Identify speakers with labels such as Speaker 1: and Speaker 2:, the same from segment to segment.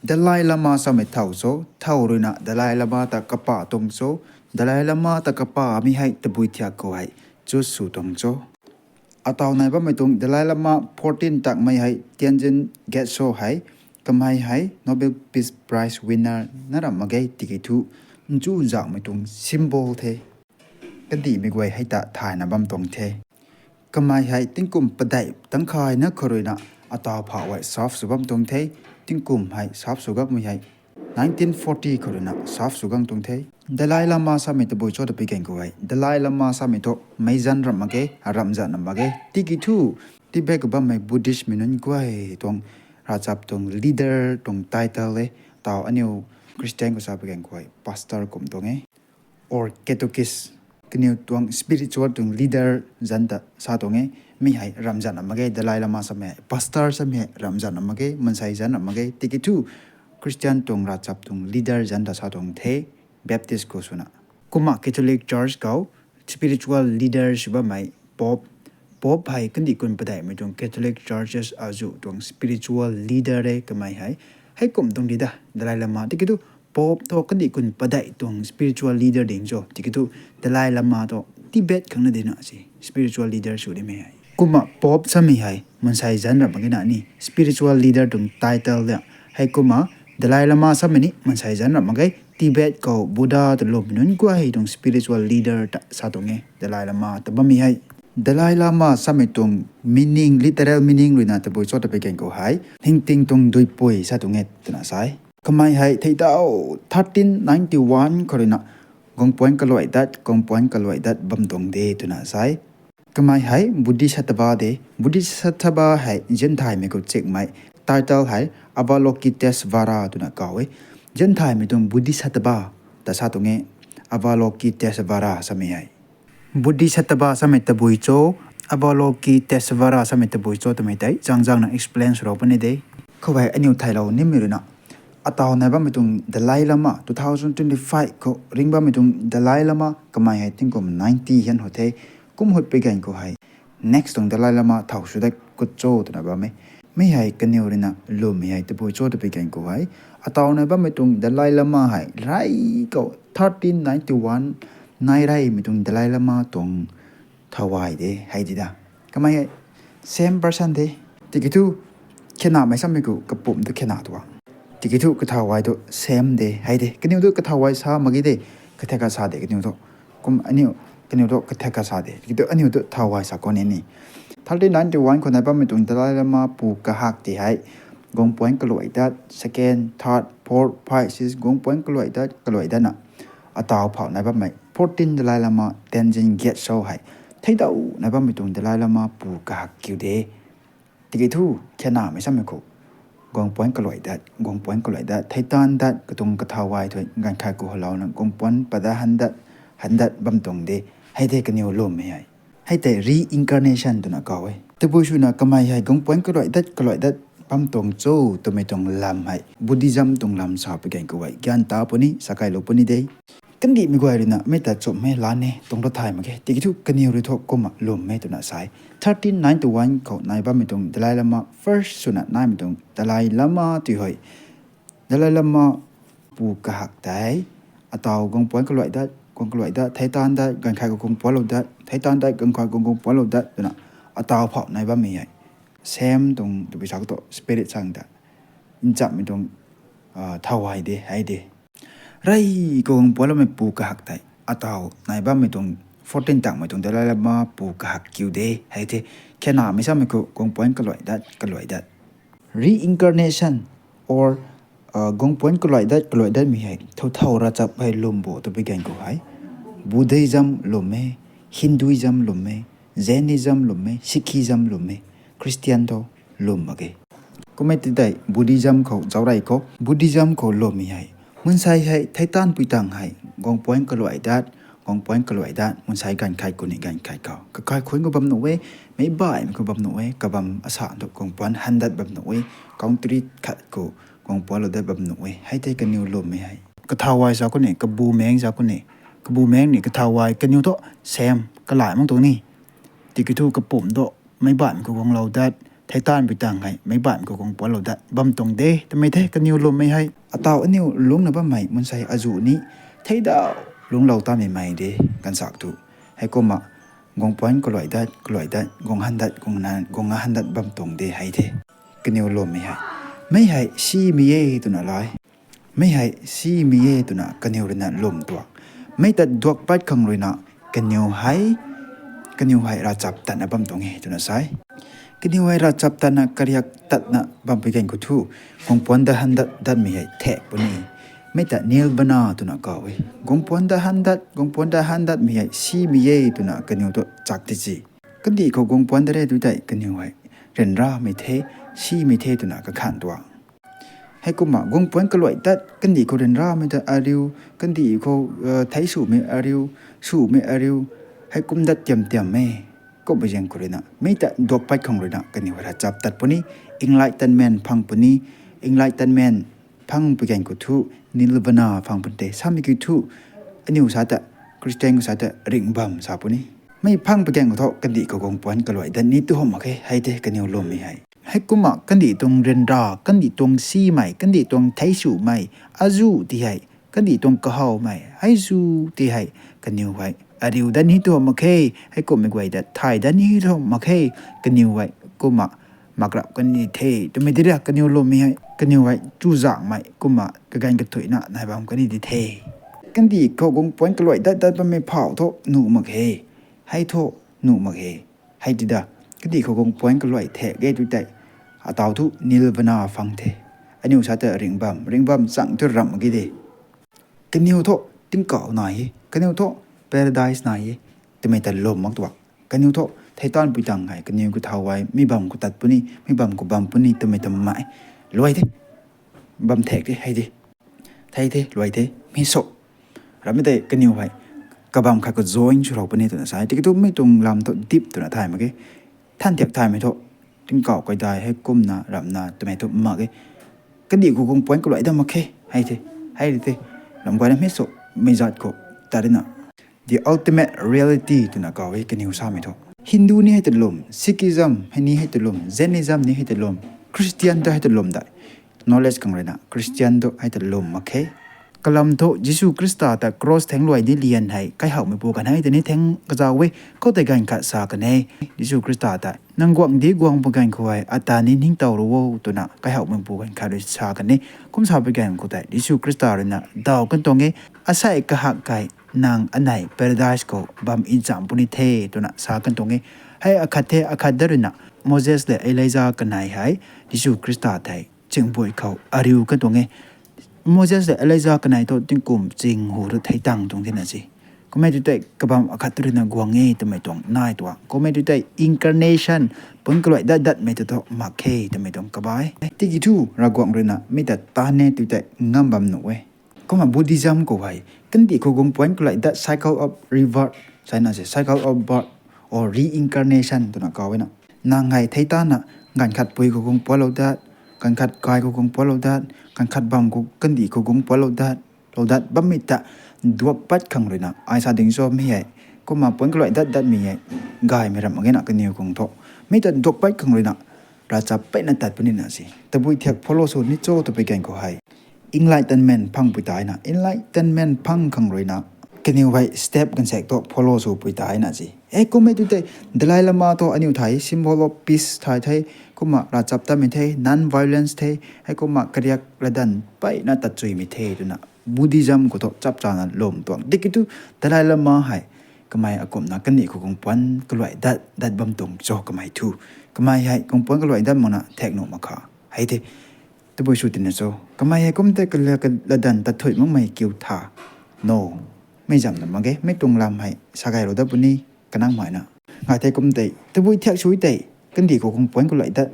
Speaker 1: Dalai Lama Summit thau so thau runa Dalai Lama ta kapa tong so Dalai Lama ta kapa mi hai tabui thia ko hai chu su tong so ataw nai ba mai tung Dalai Lama 14 tak mai hai Tianjin get so hai kamai hai Nobel Peace Prize winner naram magai tikitu chu jak mai tung symbol the kadi mi gwai hai ta thai na bam tong the kamai hai tingkum padai tangkhai na khoroina ataw pha wai soft subam tong the tingkum hai soft sugak mi hai 1940 khorina soft sugang tong the Dalai Lama Summit bo cho da pigen ko hai Dalai Lama Summit to maijan ramage ramjan namage tikitu tibek ba mai Buddhist minun ko hai tong rajap tong leader tong title le taw aniu Christian ko sa pigen ko hai pastor kum tong e or catechist kniu tong spiritual tong leader janta sa tong e mi hai ramjan amage Dalai Lama same pastor same ramjan amage mansai jan amage tikitu Christian tong rachap tong leader janta sa tong the Baptist ko suna kuma Catholic Church kau spiritual leaders ba mai pop hai kandi kun padai mai tong Catholic churches azu tong spiritual leader re kamai hai kum tong dida Dalai Lama tikitu pop to kandi kun padai tong spiritual leader ding jo tikitu Dalai Lama to Tibet khangna dina si spiritual leader su de me hai kuma pop sami hai mansai jan ra bangina ni spiritual leader tong title da hai kuma Dalai Lama samani mansai jan ra magai Tibet ko Buddha to lobnun ko hai tong spiritual leader ta sa tong e Dalai Lama ta bami hai Dalai Lama samitong meaning literal meaning rina ta boi chota peken ko hai Ningtingdin tong doi poi sa tong e tana sai kamai hai theitao 1391 korina gong point kaloi dat bam tong de tuna sai kamai hai Buddhist sataba hai jen thai me ko check mai title hai Avalokitesvara tuna kawe jen thai me tong Buddhist sataba ta sa tong e Avalokitesvara sami hai Buddhist sataba same ta boi cho Avalokitesvara same ta boi cho ta mai tai jangjang na explain ro pani de khowai aniu thai lo ni miruna ataw na ba mitung Dalai Lama 2025 ko ringba mitung Dalai Lama kamai hai tingkom 90 yan hote kum hot pe gain ko hai next tong Dalai Lama thau su da ko cho ta ba me hai kaniu rina lo me hai te boi cho ta pe gain ko hai ataw na ba mitung Dalai Lama hai rai ko 1391 nai rai mitung Dalai Lama tong thawai de hai dida kamai hai same person de tikitu khena mai sam me ko kapum de khena to tikitu ka thawai to same de hai de kaniu do ka thawai sa magi de ka theka sa de kaniu do kum aniu kaniu do ka theka sa de tikitu aniu do thawai sa ko ni 1391 ko na ba mitung Dalai Lama pu ka hak ti hai gong point ka loi dat second third fourth 5 6 gong point ka loi da na ataw phau na ba mai 14 Dalai Lama Tianjin get so hai theidau na ba mitung Dalai Lama pu ka hak kyu de tikitu khena mai sam ko gong point ka loi dat thaitan dat katung ka thawai thoi gan khai ko halaw na gong point pada handat bam tong de hai de ka niu lo me hai te reincarnation tu na kawe te bu shu na kamai hai gong point ka loi dat bam tong cho to me tong lam hai Buddhism tong lam sa pe gan ko wai gyan ta poni sakai lo poni de kandi mi gwai rina meta chop me la ne tong ro thai ma ge tikitu kaniu ri tho ko ma lo me tu na sai 1391 ko nai ba mi tong Dalai Lama first suna nai mi tong Dalai Lama ti hoi Dalai Lama pu ka hak dai ataw gong point ko loi da thaitan da gan khai ko gong po lo da thaitan da gan khai gong po lo da na ataw phau nai ba mi hai sem tong tu bi sak to spirit sang da in chap mi tong thawai de hai de rai ko gong po lo me pu ka hak dai ataw nai ba mi tong 14 tang mai tong Dalai Lama pu ka hak kyu de hai de khena mi sam ko gong point ka loi dat reincarnation or gong point ka loi dat mi hai thau ra chap hai lombo to began ko hai Buddhism lome Hinduism lome Jainism lome Sikhism lome Christian to lomage kometi dai Buddhism ko jawrai ko Buddhism ko lomi hai munsai hai thaitan puitang hai gong point ka loi dat munsai gan khai ko ni gan khai ka khai khoi ngo bam no we mai bai ko bam no we ka bam asa do gong point handat bam no we country khat ko gong point lo da bam no we hai te ka niu lo me hai ka thawai sa ko ne ka bu meng sa ko ne ka bu meng ni ka thawai ka niu to sem ka lai mong to ni ti ki thu ka pom do mai bai ko gong lo dat ไทต้านไปต่างให้ไม่บ้านก็คงปวดเราได้บำตรงเด้ทำไมเท่กันนิวลมไม่ให้อตาวอันนิวลุงนะบ้าใหม่มันใส่อาจูนี้ไทดาวลุงเราตามใหม่เด้กันสักตุให้ก็มากงปวนก็ลอยได้กงหันดัดกงงหันดัดบำตรงเด้ให้เท่กันนิวลมไม่ให้ซีมีเอตัวน่ะลอยไม่ให้ซีมีเอตัวน่ะกันนิวเรน่ะลมตัวไม่ตัดดวกปัดขังเลยนะกันนิวให้ราจับตันบำตรงเฮตัวน่ะไซกันนิวให้ราจับตันนะกระยักตัดนะบำไปกันกุทูกงปวนดาหันดัดไม่ให้แทะปนีไม่ตัดเนลบนาตัวน่ะก็เว้กงปวนดาหันดัดไม่ให้ซีมีเอตัวน่ะกันนิวตัวจักติจีกันดีเขากงปวนได้ดูได้กันนิวให้เรนราไม่เทซีไม่เทตัวน่ะก็ขันตัวให้กูมากงปวนก็ลอยตัดกันดีเขาเรนราไม่ได้อาริวกันดีเขาไทยสู่ไม่อาริวสู่ไม่อาริวให้กุมดัดเตรียมไม่ก็ไปยังกูเลยนะไม่แต่ดอกไปของเลยนะกันนี่ว่าจับตัดปนี้อิงไลตันแมนพังปนี้อิงไลตันแมนพังไปยังกูทูนิลบนาพังปนเตสามีกูทูอันนี้อุตสาหะคริสเตียนอุตสาหะริงบัมสาปนี้ไม่พังไปยังกูทอกันดีก็กงปวนก็ลอยดันนี้ตัวหอมโอเคให้เตกันนี่ลมไม่ให้กูมากันดีตรงเรนดากันดีตรงซีใหม่กันดีตรงไทยสู่ใหม่อาจูที่ให้กันดีตรงกะเฮาใหม่ให้ซูที่ให้กันนี่ไว้อาริวดันนี้ตัวมาเคให้กูไม่ไหวแต่ไทยดันนี้ตัวมาเคกันนี่ไว้กูมากลับกันนี่เทตัวไม่ได้รักกันนี่ลมไม่ให้กันนี่ไว้จูจ่างใหม่กูมากระกันกระถุยนะนายบางกันนี่เทกันดีเขาคงปวนกระลอยดันไม่เผาโทหนูมาเคให้โทหนูมาเคให้ดีดากันดีเขาคงปวนกระลอยแทะเกตุใจอาตาวทุนิลบนาฟังเทอันนี้อุตส่าห์ริงบัมสั่งทุรำกี่เดกันนี่โทถึงเก่าหน่อยกันนี่โทparadise ไหนแต่ไม่แต่ลมมากตัวกันนิวโตไทยตอนปุยตังไงกันนิวกูเท้าไว้มีบัมกูตัดปุ่นี่มีบัมกูบัมปุ่นี่แต่ไม่ทำไมรวยดิบัมแทกดิให้ดิไทยดิรวยดิมีโซ่เราไม่ได้กันนิวไว้กับบัมข้าก็โจยชุดเราปุ่นี่ตัวนั้นสายที่ก็ไม่ตรงลำตัวดิบตัวนั้นไทยมั้งกี้ท่านเทียบไทยไม่โตถึงเก่าก็ได้ให้ก้มหน้ารำหน้าแต่ไม่โตมากกี้กันดีกูคงป่วยก็รวยได้มาแค่ให้ดิลำบากได้ไม่โซ่ไม่จัดกูแต่เดี๋ยวนะThe ultimate reality ตัวนักเอาไว้กันนิวสามีทุกฮินดูนี่ให้ตลมซิกิซัมให้นี่ให้ตลมเซนิซัมนี่ให้ตลมคริสเตียนตัวให้ตลมได้ knowledge กันเลยนะคริสเตียนตัวให้ตลมโอเคกลัมโตยิสุคริสต์แต่ cross แทงลอยนี่เลียนให้ใครเขาไม่พูดกันให้แต่นี่แทงกระจายไว้ก็แต่การขัดสากันให้ยิสุคริสต์แต่นังกวางดีกวางพูดกันคุยอัตานี่นิ่งเต่ารู้ตัวน่ะใครเขาไม่พูดกันขัดสากันนี่คุ้มสาไปกันกูแต่ยิสุคริสต์เลยนะดาวกันตรงนี้อาศัยกะหักไก่นางอันไหน paradise ก็บัมอินจามปุนิเทตัวน่ะสากันตรงนี้ให้อคัดเดรน่ะโมเสสและเอลิซากันไหนให้ยิสุคริสต์ไทยจึงบ่อยเขาอาริวกันตรงนี้โมเสสและเอลิซากันไหนตัวจึงกลุ่มจริงหูรถไทยตั้งตรงที่นั่นสิก็ไม่ได้กับบัมอคัดเดรน่ะกวางเงี้ยแต่ไม่ตรงนายตัวก็ไม่ได้ incarnation ปุ่นกลอยดัดไม่ตัวมาเคแต่ไม่ตรงกับไปที่กี่ทูรากวางเรน่ะไม่แต่ตาเนตัวแต่งามบัมหนูเว้ก็มาบูดิซัมก็ไว้กันดีเขาคงปวนก็เลย that cycle of rebirth ใช่น่ะสิ cycle of birth or reincarnation ตัวนั้นก็ไว้น่ะนางไงไทยตาน่ะงานขัดปุยเขาคงปวนเราได้การขัดกายเขาคงปวนเราได้การขัดบัมเขากันดีเขาคงปวนเราได้บัมมิตะดวกปัดขังเลยนะไอ้สาดิงโซไม่ใหญ่ก็มาปวนก็เลยดัดไม่ใหญ่กายไม่รำอะไรน่ะกันนิวคงโตไม่แต่ดวกปัดขังเลยนะราชาเป็นนัดตัดปนิน่ะสิแต่บุยเทียบพอโลโซนี่โจตัวไปแกงก็ให้enlightenment พังปุยตายนะ enlightenment พังขังเลยนะกันนิวไว้ step กันแสกตัว follow สู่ปุยตายนะสิก็ไม่ดูแต่ Dalai Lama ตัวอันนี้ไทย symbol of peace ไทยก็มาราจับตาไม่ไทย non violence ไทยให้ก็มากระยักระดันไปน่าตัดจุยไม่ไทยดูนะ Buddhism ก็ตัวจับจานันลมตัวเด็กที่ Dalai Lama ให้ก็ไม่อากมนะกันนี่ก็คงปนก็เลยดัดบำตรงโจก็ไม่ถูกก็ไม่ให้คงปนก็เลยดัดมันนะเทคโนมาค่ะให้เทตัวบุษตินโซก็ไม่ให้ก้มแต่ก็เลยกันระดันตัดถอยมั่งไม่เกี่ยวท่า no ไม่จำนะมั้งแกไม่ตรงลำให้สกายเราได้ปุ่นนี้ก็นั่งหมายนะหายใจก้มแต่ตัวบุษเทียช่วยแต่กันดีก็คงปนก็เลยดัด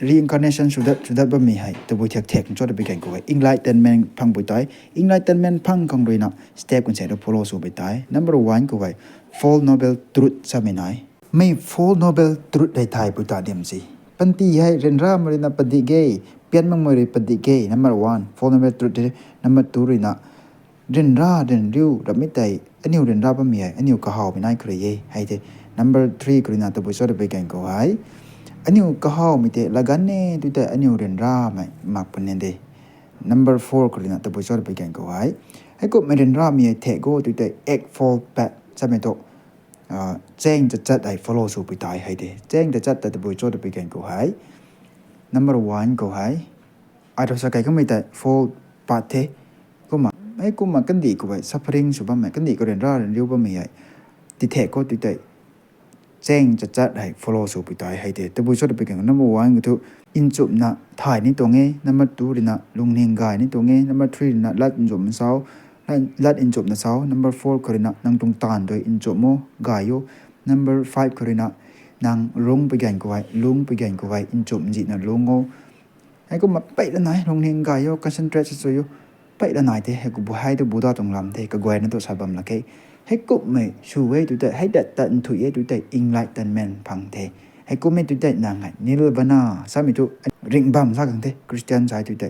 Speaker 1: reincarnation สุดบะมีให้ตัวบุษเทียแท็กจอดไปแข่งกูไว้ enlightenment พังบุษตาย enlightenment พังของเลยนะ step กันเสร็จแล้ว follow สู่ไปตาย number 1กูไว้ four noble truth ใช่ไหมนายไม่ four noble truthได้ทายบุษตาเดียมสิปันตีให้เรนรามเลยนะปฏิเกยเปลี่ยนมังมวยปฏิเกย number 1 four noble truth number 2เลยนะเรนราเรนริวรับไม่ได้อันนี้เรนราบะมีอันนี้ก็หาไม่นายเคยให้เด number 3คือนะตัวบุษตาไปแข่งกูไว้ อันนี้ก็ห้าวไม่เตะละกันเนี่ยดูแต่อันนี้เรียนราไม่มากปนเนี่ยเด number 4ก็เลยนะแต่บุษบไปแกงก็ไว้ให้ก็ไม่เรียนรามีเทะก็ดูแต่ egg fall back ใช่ไหมตัวแจ้งจะจัดไอ้ follow สู่ไปตายให้เดแจ้งจะจัดแต่บุษบไปแกงก็ไว้ number 1ก็ไว้ไอ้ตัวสกายก็ไม่แต่ fall back เทก็มาไอ้ก็มากันดีก็ไว้ suffering สุบะไม่กันดีก็เรียนราเรียนรู้บ่ไม่ใหญ่ที่เทะก็ดูแต่แจ้งจะจัดให้ follow สู่ไปตายให้เดแต่บุษบไปแกง number 1ก็ถูกอินจุบนะถ่ายนี่ตัวเงี้ยnumber 2เลยนะลุงเนียงกายนี่ตัวเงี้ยnumber 3นะลัดอินจุบมันเสาลัดอินจุบนะเสา number 4ก็เลยนะนั่งตรงตานโดยอินจุบโมกายโย number 5ก็เลยนะนั่งลงไปแกงก็ไว้ลงไปแกงก็ไว้อินจุบจีนะลงโง่ไอ้ก็มาไปละไหนลุงเนียงกายโย concentrate สุดโยไปละไหนเด้ให้กูบุให้ตัวบูดาตรงลำเด้ก็กวยนั่นตัวสาบัมละแค่ให้กูไม่ช่วยตัวแต่ให้ดัดตันถุยตัวแต่ enlightenment พังเทให้กูไม่ตัวแต่นางไงนิรวานาสามีตัวริงบัมสักครั้งเทคริสเตียนสายตัวแต่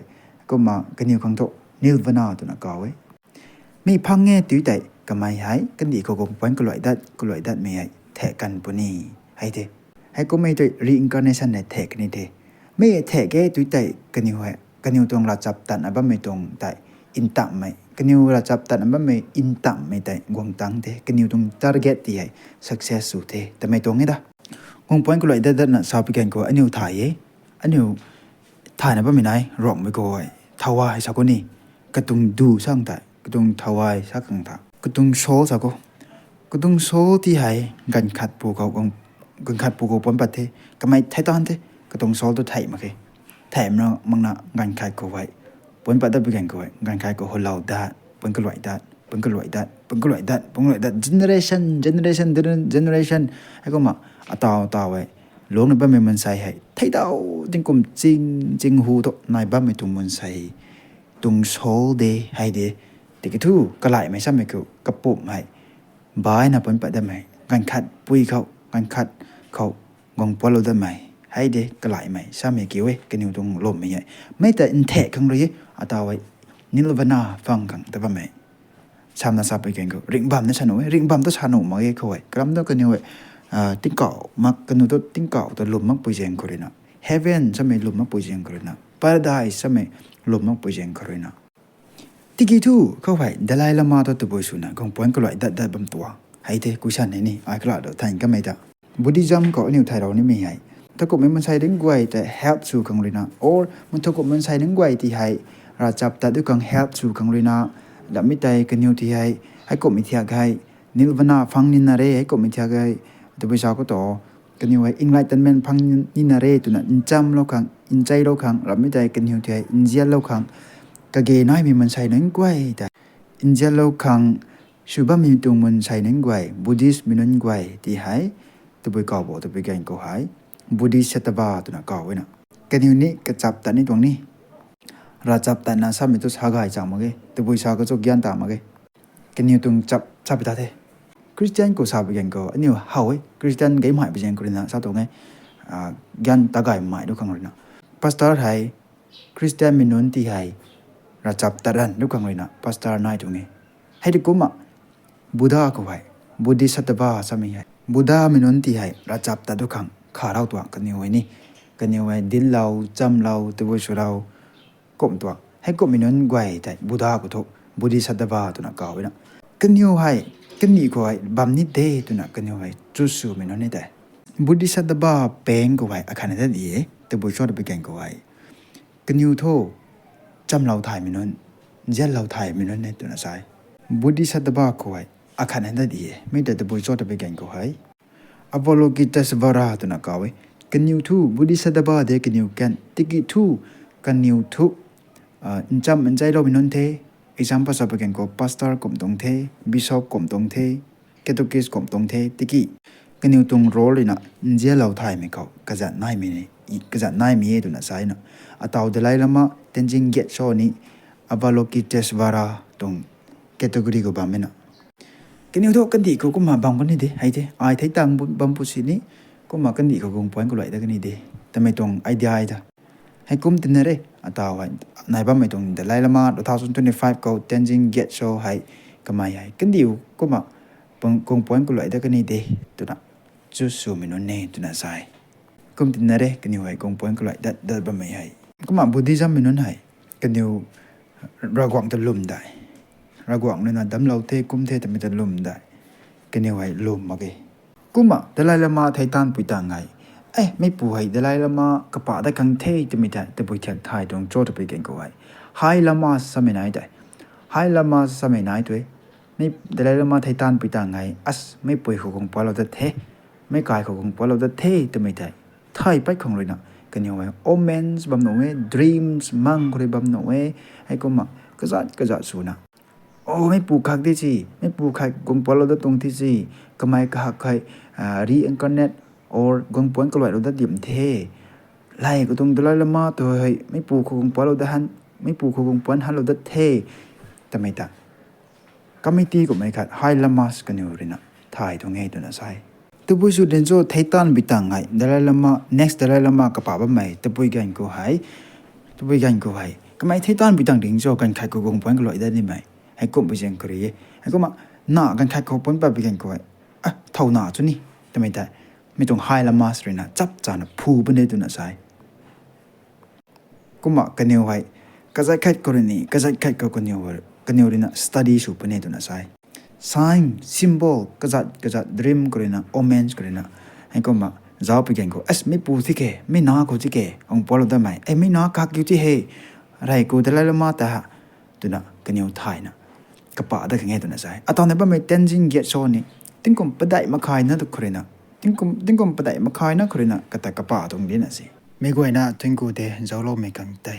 Speaker 1: ก็มากันอยู่ครั้งโตนิรวานาตัวนักกาวไว้ไม่พังเงี้ยตัวแต่ก็ไม่หายกันดีก็คงปนก็ลอยดัดไม่ให้แทะกันปนีให้เทให้กูไม่ตัว reincarnation ในแทะกันนี่เทไม่แทะแก่ตัวแต่กันอยู่กันอยู่ตรงระจับตันอันไม่ตรงแต่อินตัมไม่กันอยู่ระจับตันอันไม่อินตัมไม่แต่กวางตังเทกันอยู่ตรง target ที่ให้ success สุดเทแต่ไม่ตรงไงด่ะคงปนก็ลอยดัดนะสาวไปแกงก็อันอยู่ถ่ายอันอยู่ถ่ายนะไม่ไหนร้องไม่ก็ไอ้ทวายสักคนนี้กระตุงดูสร้างแต่กระตุงทวายสักครั้งท่ากระตุงโชว์สักคนกระตุงโชว์ที่ให้กันขัดปูเขากันขัดปูเขาปนปัดเทก็ไม่ไทยตอนเทกระตุงโชว์ตัวไทยมาแค่ไทยมันมังนะกันขัดก็ไว้ปนปัดได้ไปแกงก็ไว้กันขัดก็หัวเราดัดปนก็ลอยดัดปนก็ลอยดัดปนก็ลอยดัดปนก็ลอยดัด generation ให้ก็มาต่อไว้หลวงในบ้านมันใส่ให้ไทยดาวจริงกลมจริงหูตัวในบ้านไม่ตุงมันใส่ตุงโซลเดให้เดแต่ก็ทู่ก็ไหลไม่ใช่ไหมกูกระปุกให้บายนะปนไปได้ไหมกันขัดปุยเขากันขัดเขากองปอลได้ไหมให้เดก็ไหลไหมใช่ไหมกี่เว้กันอยู่ตรงลมไม่ใหญ่ไม่แต่อินเทคข้างเลยต่อไว้นิลวานาฟังกันแต่ว่าไม่ชามนาซาไปกันก็ริงบัมนั่นฉันเอาไว้ริงบัมต้องฉันเอามาเอ้เขาไว้กลัมต้องกันอยู่ไว้ติ้งเก่ามักกันตัวติ้งเก่าตัวลมมักปุยเจงคนเลยนะ heaven สมัยลมมักปุยเจงคนเลยนะ paradise สมัยลมมักปุยเจงคนเลยนะที่กี่ทูเข้าไปดลายละมาตัวปุยสุนัขของปอนก็ลอยดัดบัมตัวให้เด็กกุชันนี่ไอ้กระดาษท่านก็ไม่ได้บุตรจำก็นิวไทยเรานี่ไม่ให้ถ้าก็ไม่มันใส่ดึงไว้แต่ help สู่ของเลยนะ or มันถ้าก็มันใส่ดึงไว้ที่ให้ราจับแต่ด้วยของ help สู่ของเลยนะแล้วไม่ได้กันนิวที่ให้ก็ไม่เทียกให้นิลวานาฟังนินาเร่ให้ก็ไม่เทียกให้แต่ไปชาวก็ต่อกันอยู่ไว้ enlightenment พังนินาเรตุนะอินจำเราขังอินใจเราขังรับไม่ได้กันอยู่ที่อินเจียเราขังกะเกน้อยมีมันใช้หนังกวยแต่อินเจียเราขังชูบะมีตรงมันใช้หนังกวยบุดิสมีหนังกวยที่หายตัวไปก่อบ่ตัวไปแกงก็หายบุดิสตบาตัวน่ะก่อไว้น่ะกันอยู่นี่กระจับแต่นี่ตรงนี้ราจับแต่น่ะซ้ำมีตัวชากายจังมาเกตัวไปชาก็จะज्ञानตามมาเกกันอยู่ตรงจับไปตาเทคริสเตียนก็ทราบยังก็อันนี้ว่าเฮ้ยคริสเตียนก็ไม่ไปยังคนนั้นทราบตรงไงज्ञानตากายไม่ดูขังเลยนะพาสเตอร์ไทยคริสเตียนมีนุ่นที่ไทยราจับตาดันดูขังเลยนะพาสเตอร์นายตรงนี้ให้ดูกุมะบูดาก็ไว้บูดิสัตบาสามีไงบูดามีนุ่นที่ไทยราจับตาดูขังขาเราตัวกันอยู่ไว้นี่กันอยู่ไว้ดิลเราจำเราตัวชูเราก้มตัวให้ก้มมีนุ่นไว้แต่บูดาก็ทุกบูดิสัตบาตัวนักก่าวไว้นะกันอยู่ไว้กันนี่ก็ไว้บัมนี่เดย์ตัวนักกันอยู่ไว้จุดสูงมีนุ่นนี่แต่บุดิสัตบาเป็นก็ไว้อาคารนั้นดีแต่บุชอดไปแกงก็ไว้กันอยู่โทจำเราถ่ายมีนุ่นเจ้าเราถ่ายมีนุ่นในตัวนักสายบุดิสัตบาก็ไว้อาคารนั้นดีไม่แต่บุชอดไปแกงก็ไว้อวโลกิตัสวาราตัวนักเอาไว้กันอยู่ทูบุดิสัตบาเด็กกันอยู่กันติกิทูกันอยู่ทูจำมันใจเรามีนุ่นเทexample สับกันก็ pastor กลมตรงเท bishop กลมตรงเท catechist กลมตรงเทติกี้กันอยู่ตรง role เลยนะเจ้าเราถ่ายไม่เขากระจัดนายมีนี่กระจัดนายมีตัวน่ะใช่นะต่อเดลัยละมาเต็นจิงเกตโชนี่อบาโลกิเตสวาราตรง category ก็บ้างไหมนะกันอยู่ทุกกันดีเขาก็มาบางคนนี่ดิให้ดิไอ้ที่ตั้งบัมปุสินี่ก็มากันดีเขาคงปอยก็เลยได้กันนี่ดิแต่ไม่ตรงไอเดียไอ้ท่าให้กุมตินเร่ต่อไว้ในบ้านไม่ตรงเดลัยละมา2025ก็เต็นจิงเกตโชให้ก็มาใหญ่กันดีก็มาคงปอยก็เลยได้กันนี่ดิตัวน่ะจุดสูงมีนุ่นเน่ตัวน่ะใช่ กุมตินนาเรกันนิวไอ้กงปวนก็เลยดัดบะไม่ให้ก็มาบุติซัมมินุนให้กันนิวระกวางตะลุมได้ระกวางเนี่ยนะดำเราเทกุมเทแต่ไม่ตะลุมได้กันนิวไอ้ลุมมาเกกุมดลายลามาไทยตันปุยตังไงไม่ป่วยดลายลามากระป๋าได้กังเทจะไม่ได้แต่ปุยแทกไทยตรงโจทย์ไปกันก็ไว้ไฮลามาสมัยไหนได้ไฮลามาสมัยไหนด้วยไม่ดลายลามาไทยตันปุยตังไงไม่ป่วยของปอเราจะเทไม่กายของปอเราจะเทจะไม่ได้ไทยไปของเลยนะกันยังไงโอเมนส์บัมโนเวดรีมส์มังคุริบัมโนเวให้ก็มากระจัดสูนะโอ้ไม่ปูคักที่สิไม่ปูคักกงปอเราจะตรงที่สิก็ไม่คักใครreincarnate or กงปอนก็ลอยเราได้ดิ่มเทไล่ก็ตรงดลายลามาตัวเฮ้ยไม่ปูของปอนเราได้หันไม่ปูของปอนหันเราได้เทแต่ไม่ตัดก็ไม่ตีก็ไม่ขาดไฮลามาสกันอยู่เลยนะถ่ายตรงไงตัวน่ะใช่ตัวผู้สุดเด่นโซ่ไททันบิตังไงดลายลามา next ดลายลามากระป๋าบ้าใหม่ตัวผู้กันก็ให้ตัวผู้กันก็ให้ก็ไม่ไททันบิตังเด่นโซ่กันขายกงปอนก็ลอยได้นี่ไหมให้กลุ่มไปเชียงกรีให้ก็มาหน้ากันขายกงปอนไปกันก็ให้เท่าหน้าจุนี่แต่ไม่ได้ไม่ต้องไฮลามาสเลยนะจับจานผูบันเดตัวน่ะใช่ก็มากันนิวไว้ก็จะแค่กรณีก็จะแค่กันนิวเลยนะ study สูบันเดตัวน่ะใช่ sign symbol ก็จะ dream ก็เลยนะ omens ก็เลยนะให้ก็มาจะไปกันก็ไม่ปูที่แกไม่น่าก็ที่แกองปอลได้ไหมไม่น่าคักอยู่ที่เฮอะไรกูแต่ละมาแต่ตัวน่ะกันนิวไทยนะกระป๋าได้กันไงตัวน่ะใช่ตอนนี้บ้านไม่เต้นจริงเกียรติโซนี่ถึงก็ไม่ได้มาขายนะทุกคนนะถึงก็ไม่ได้มาขายนะคนนะก็แต่กระป๋าตรงนี้นะสิไม่กลัวนะถึงกูเดะจะเล่าไม่กันได้